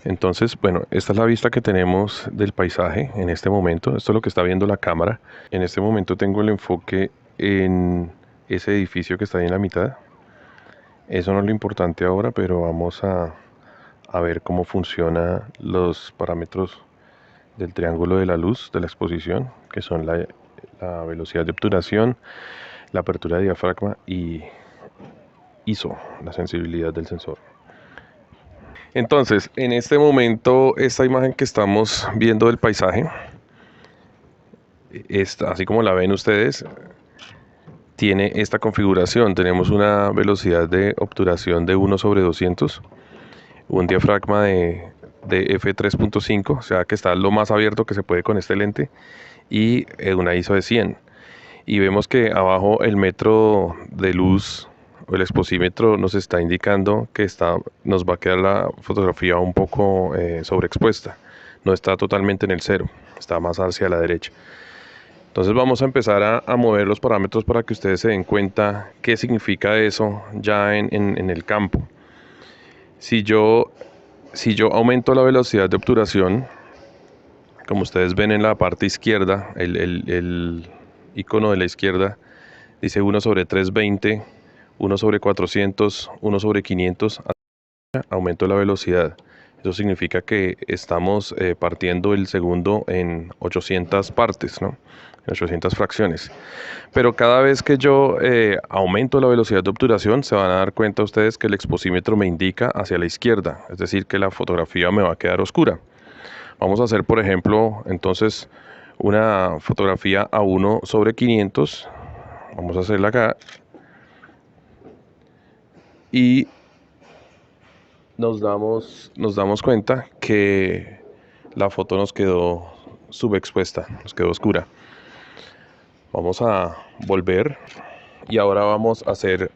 Entonces, bueno, esta es la vista que tenemos del paisaje en este momento. Esto es lo que está viendo la cámara. En este momento tengo el enfoque en ese edificio que está ahí en la mitad. Eso no es lo importante ahora, pero vamos a ver cómo funcionan los parámetros del triángulo de la luz de la exposición, que son la velocidad de obturación, la apertura de diafragma y ISO, la sensibilidad del sensor. Entonces, en este momento, esta imagen que estamos viendo del paisaje, así como la ven ustedes, tiene esta configuración. Tenemos una velocidad de obturación de 1/200, un diafragma de f3.5, o sea que está lo más abierto que se puede con este lente, y una ISO de 100. Y vemos que abajo el metro de luz o el exposímetro nos está indicando que nos va a quedar la fotografía un poco sobreexpuesta. No está totalmente en el cero, está más hacia la derecha. Entonces vamos a empezar a mover los parámetros para que ustedes se den cuenta qué significa eso ya en el campo. Si yo aumento la velocidad de obturación, como ustedes ven en la parte izquierda, el icono de la izquierda dice 1/320, 1/400, 1/500, aumento la velocidad. Eso significa que estamos partiendo el segundo en 800 partes, ¿no? En 800 fracciones. Pero cada vez que yo aumento la velocidad de obturación, se van a dar cuenta ustedes que el exposímetro me indica hacia la izquierda, es decir, que la fotografía me va a quedar oscura. Vamos a hacer, por ejemplo, entonces una fotografía a 1/500. Vamos a hacerla acá. Y nos damos cuenta que la foto nos quedó subexpuesta, nos quedó oscura. Vamos a volver y ahora vamos a hacer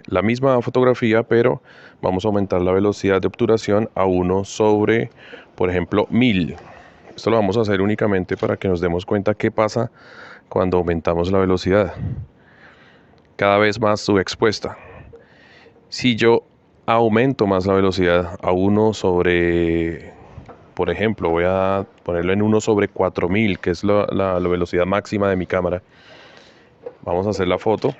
la misma fotografía, pero vamos a aumentar la velocidad de obturación a 1 sobre, por ejemplo, 1000. Esto lo vamos a hacer únicamente para que nos demos cuenta qué pasa cuando aumentamos la velocidad. Cada vez más subexpuesta. Si yo aumento más la velocidad a 1 sobre, por ejemplo, voy a ponerlo en 1 sobre 4000, que es la velocidad máxima de mi cámara. Vamos a hacer la foto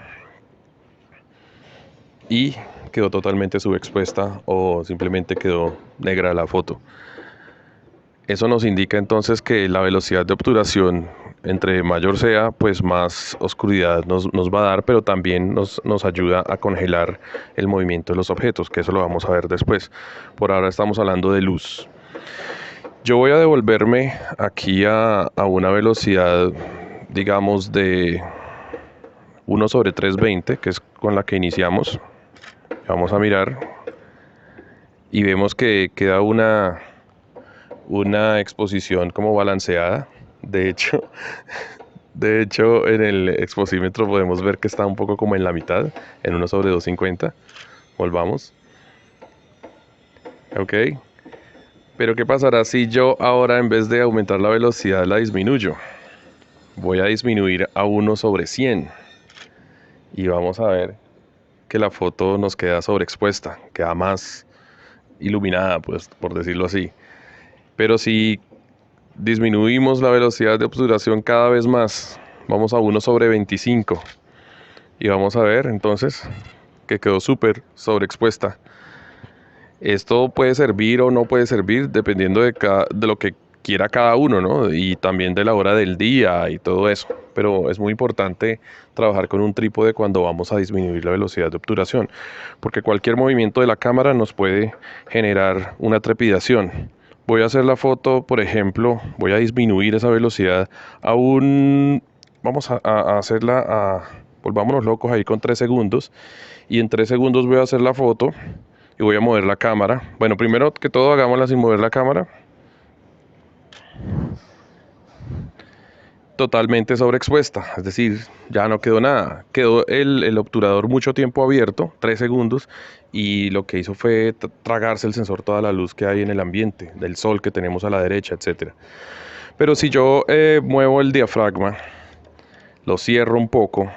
y quedó totalmente subexpuesta o simplemente quedó negra la foto. Eso nos indica entonces que la velocidad de obturación, entre mayor sea, pues más oscuridad nos va a dar, pero también nos ayuda a congelar el movimiento de los objetos, que eso lo vamos a ver después. Por ahora estamos hablando de luz. Yo voy a devolverme aquí a una velocidad, digamos, de 1/320, que es con la que iniciamos. Vamos a mirar y vemos que queda una exposición como balanceada. De hecho, en el exposímetro podemos ver que está un poco como en la mitad, en 1/250. Volvamos. Ok. Pero ¿qué pasará si yo ahora, en vez de aumentar la velocidad, la disminuyo? Voy a disminuir a 1/100. Y vamos a ver que la foto nos queda sobreexpuesta, queda más iluminada, pues, por decirlo así. Pero si disminuimos la velocidad de obturación cada vez más, vamos a 1/25, y vamos a ver entonces que quedó súper sobreexpuesta. Esto puede servir o no puede servir dependiendo de lo que quiera cada uno, ¿no? Y también de la hora del día y todo eso. Pero es muy importante trabajar con un trípode cuando vamos a disminuir la velocidad de obturación, porque cualquier movimiento de la cámara nos puede generar una trepidación. Voy a hacer la foto, por ejemplo, voy a disminuir esa velocidad a vamos a hacerla volvámonos locos ahí con 3 segundos. Y en 3 segundos voy a hacer la foto y voy a mover la cámara. Bueno, primero que todo hagámosla sin mover la cámara. Totalmente sobreexpuesta, es decir, ya no quedó nada. Quedó el obturador mucho tiempo abierto, 3 segundos, y lo que hizo fue tragarse el sensor toda la luz que hay en el ambiente, del sol que tenemos a la derecha, etc. Pero si yo muevo el diafragma, lo cierro un poco,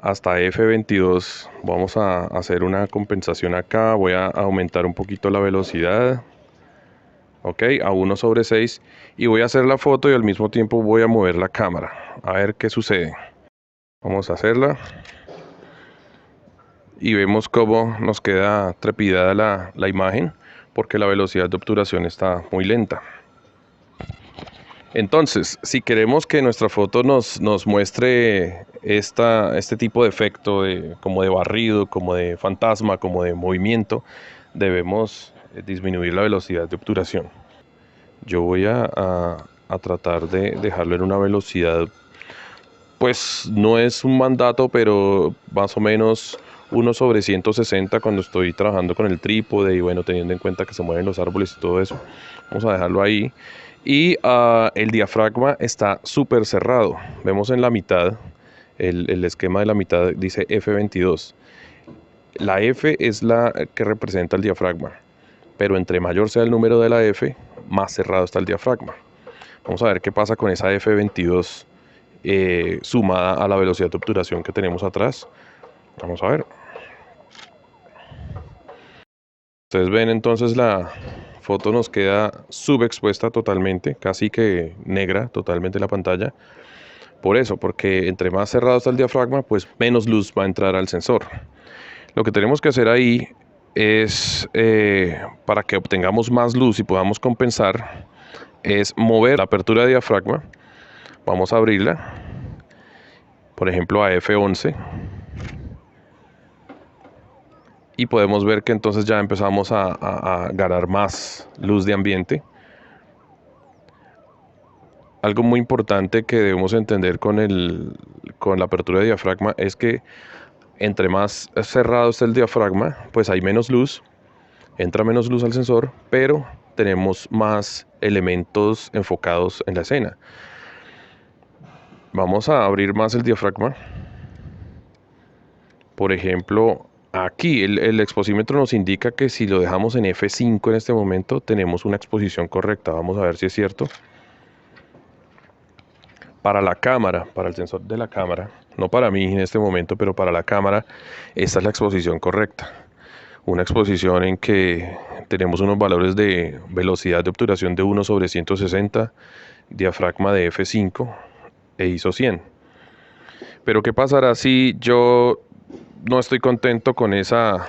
hasta F22. Vamos a hacer una compensación acá. Voy a aumentar un poquito la velocidad. Ok, a 1/6. Y voy a hacer la foto y al mismo tiempo voy a mover la cámara. A ver qué sucede. Vamos a hacerla. Y vemos cómo nos queda trepidada la imagen, porque la velocidad de obturación está muy lenta. Entonces, si queremos que nuestra foto nos muestre este tipo de efecto, como de barrido, como de fantasma, como de movimiento, debemos disminuir la velocidad de obturación. Yo voy a tratar de dejarlo en una velocidad, pues no es un mandato, pero más o menos 1/160 cuando estoy trabajando con el trípode y bueno, teniendo en cuenta que se mueven los árboles y todo eso. Vamos a dejarlo ahí. Y el diafragma está súper cerrado. Vemos en la mitad, el esquema de la mitad dice F22. La F es la que representa el diafragma, pero entre mayor sea el número de la F, más cerrado está el diafragma. Vamos a ver qué pasa con esa F22 sumada a la velocidad de obturación que tenemos atrás. Vamos a ver. Ustedes ven entonces la foto nos queda subexpuesta totalmente, casi que negra totalmente la pantalla. Por eso, porque entre más cerrado está el diafragma, pues menos luz va a entrar al sensor. Lo que tenemos que hacer ahí es, para que obtengamos más luz y podamos compensar, es mover la apertura de diafragma. Vamos a abrirla, por ejemplo a F11. Y podemos ver que entonces ya empezamos a ganar más luz de ambiente. Algo muy importante que debemos entender con la apertura de diafragma es que entre más cerrado está el diafragma, pues hay menos luz, entra menos luz al sensor, pero tenemos más elementos enfocados en la escena. Vamos a abrir más el diafragma. Por ejemplo, aquí el exposímetro nos indica que si lo dejamos en F5 en este momento, tenemos una exposición correcta. Vamos a ver si es cierto. Para la cámara, para el sensor de la cámara, no para mí en este momento, pero para la cámara, esta es la exposición correcta. Una exposición en que tenemos unos valores de velocidad de obturación de 1/160, diafragma de F5 e ISO 100. Pero ¿qué pasará si yo no estoy contento con esa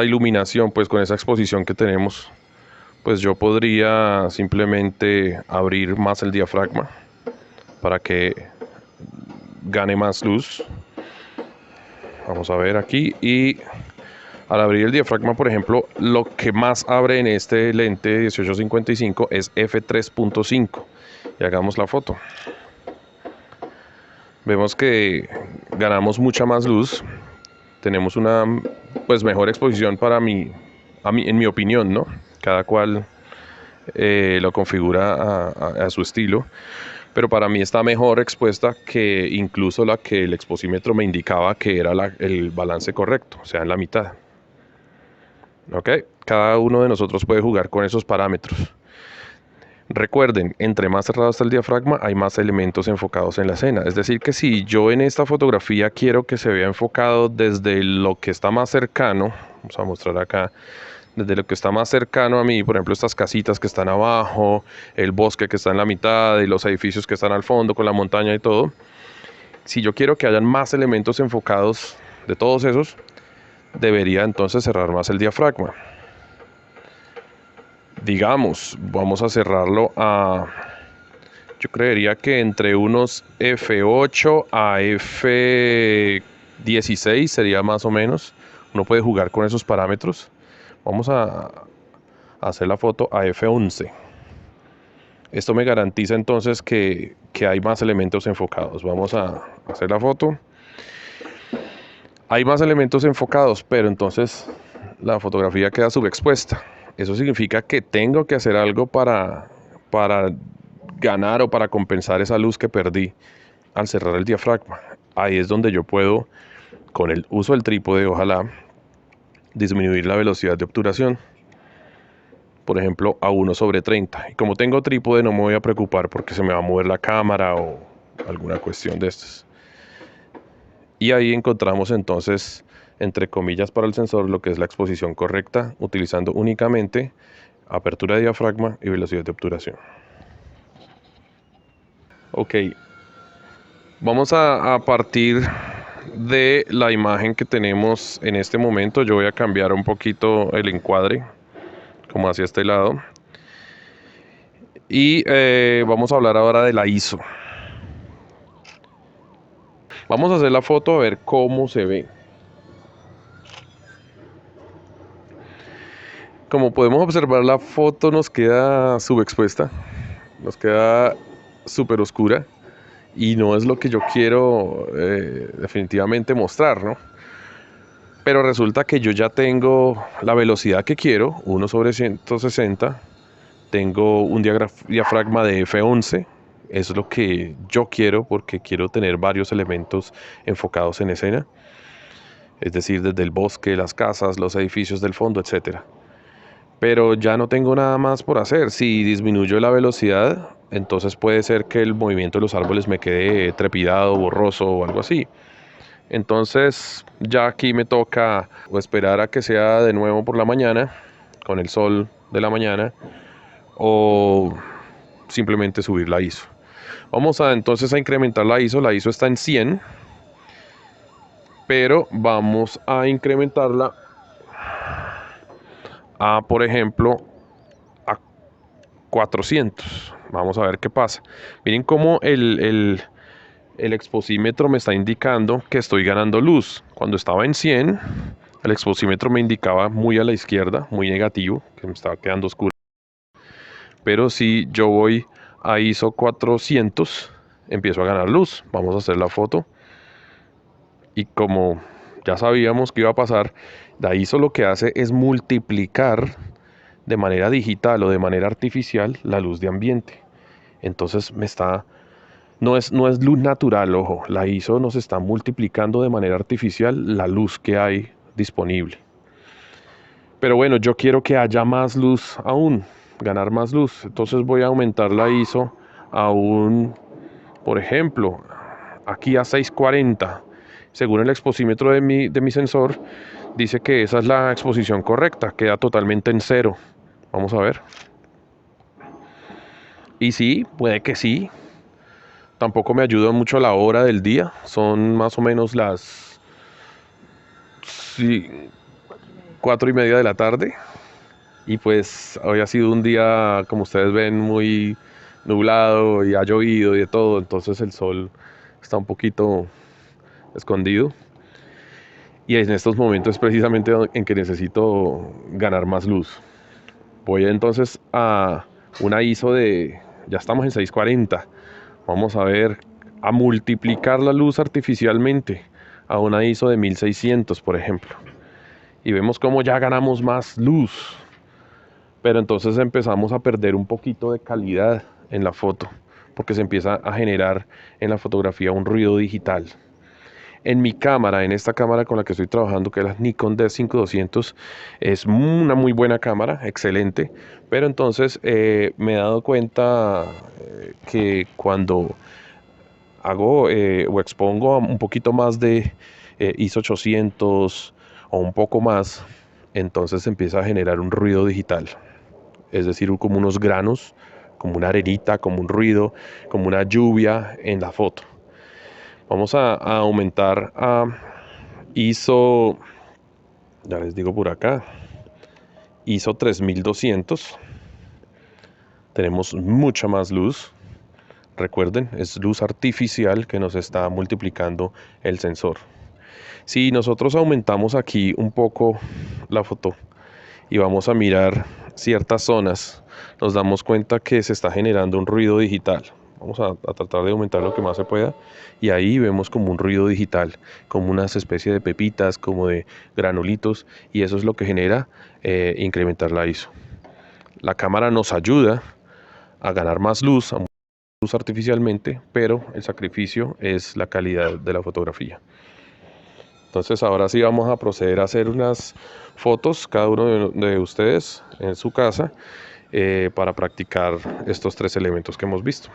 iluminación, pues con esa exposición que tenemos? Pues yo podría simplemente abrir más el diafragma para que gane más luz. Vamos a ver aquí, y al abrir el diafragma, por ejemplo, lo que más abre en este lente 1855 es F3.5 y hagamos la foto. Vemos que ganamos mucha más luz, tenemos una pues mejor exposición en mi opinión, ¿no? Cada cual lo configura a su estilo, pero para mí está mejor expuesta que incluso la que el exposímetro me indicaba que era el balance correcto, o sea, en la mitad. ¿Ok? Cada uno de nosotros puede jugar con esos parámetros. Recuerden, entre más cerrado está el diafragma, hay más elementos enfocados en la escena. Es decir, que si yo en esta fotografía quiero que se vea enfocado desde lo que está más cercano, vamos a mostrar acá, desde lo que está más cercano a mí, por ejemplo, estas casitas que están abajo, el bosque que está en la mitad y los edificios que están al fondo con la montaña y todo. Si yo quiero que hayan más elementos enfocados de todos esos, debería entonces cerrar más el diafragma. Digamos, vamos a cerrarlo yo creería que entre unos F8 a F16 sería más o menos. Uno puede jugar con esos parámetros. Vamos a hacer la foto a F11. Esto me garantiza entonces que hay más elementos enfocados. Vamos a hacer la foto. Hay más elementos enfocados, pero entonces la fotografía queda subexpuesta. Eso significa que tengo que hacer algo para ganar o para compensar esa luz que perdí al cerrar el diafragma. Ahí es donde yo puedo, con el uso del trípode, ojalá, disminuir la velocidad de obturación. Por ejemplo, a 1/30. Y como tengo trípode, no me voy a preocupar porque se me va a mover la cámara o alguna cuestión de estas. Y ahí encontramos entonces, entre comillas para el sensor, lo que es la exposición correcta, utilizando únicamente apertura de diafragma y velocidad de obturación. Ok, vamos a partir de la imagen que tenemos en este momento. Yo voy a cambiar un poquito el encuadre, como hacia este lado. Y vamos a hablar ahora de la ISO. Vamos a hacer la foto a ver cómo se ve. Como podemos observar, la foto nos queda subexpuesta, nos queda súper oscura y no es lo que yo quiero definitivamente mostrar, ¿no? Pero resulta que yo ya tengo la velocidad que quiero, 1/160, tengo un diafragma de F11, es lo que yo quiero porque quiero tener varios elementos enfocados en escena, es decir, desde el bosque, las casas, los edificios del fondo, etcétera. Pero ya no tengo nada más por hacer. Si disminuyo la velocidad, entonces puede ser que el movimiento de los árboles me quede trepidado, borroso o algo así. Entonces ya aquí me toca o esperar a que sea de nuevo por la mañana, con el sol de la mañana, o simplemente subir la ISO. Vamos entonces a incrementar la ISO. La ISO está en 100, pero vamos a incrementarla a, por ejemplo, a 400. Vamos a ver qué pasa. Miren cómo el exposímetro me está indicando que estoy ganando luz. Cuando estaba en 100, el exposímetro me indicaba muy a la izquierda, muy negativo, que me estaba quedando oscuro. Pero si yo voy a ISO 400, empiezo a ganar luz. Vamos a hacer la foto. Y como ya sabíamos que iba a pasar, la ISO lo que hace es multiplicar de manera digital o de manera artificial la luz de ambiente. Entonces no es luz natural, ojo, la ISO nos está multiplicando de manera artificial la luz que hay disponible. Pero bueno, yo quiero que haya más luz aún, ganar más luz. Entonces voy a aumentar la ISO a por ejemplo, aquí a 640. Según el exposímetro de mi sensor, dice que esa es la exposición correcta, queda totalmente en 0. Vamos a ver. Y sí, puede que sí. Tampoco me ayuda mucho la hora del día. Son más o menos las 4:30 de la tarde. Y pues hoy ha sido un día, como ustedes ven, muy nublado y ha llovido y de todo. Entonces el sol está un poquito escondido. Y en estos momentos es precisamente en que necesito ganar más luz. Voy entonces a una ISO ya estamos en 640. Vamos a ver, a multiplicar la luz artificialmente a una ISO de 1600, por ejemplo. Y vemos cómo ya ganamos más luz. Pero entonces empezamos a perder un poquito de calidad en la foto, porque se empieza a generar en la fotografía un ruido digital. En mi cámara, en esta cámara con la que estoy trabajando, que es la Nikon D5200, es una muy buena cámara, excelente, pero entonces me he dado cuenta que cuando hago o expongo un poquito más de ISO 800 o un poco más, entonces empieza a generar un ruido digital, es decir, como unos granos, como una arenita, como un ruido, como una lluvia en la foto. Vamos a aumentar a ISO, ya les digo por acá, ISO 3200. Tenemos mucha más luz. Recuerden, es luz artificial que nos está multiplicando el sensor. Si nosotros aumentamos aquí un poco la foto y vamos a mirar ciertas zonas, nos damos cuenta que se está generando un ruido digital. Vamos a tratar de aumentar lo que más se pueda. Y ahí vemos como un ruido digital, como unas especies de pepitas, como de granulitos. Y eso es lo que genera incrementar la ISO. La cámara nos ayuda a ganar más luz, a luz artificialmente, pero el sacrificio es la calidad de la fotografía. Entonces ahora sí vamos a proceder a hacer unas fotos, cada uno de ustedes en su casa, para practicar estos 3 elementos que hemos visto.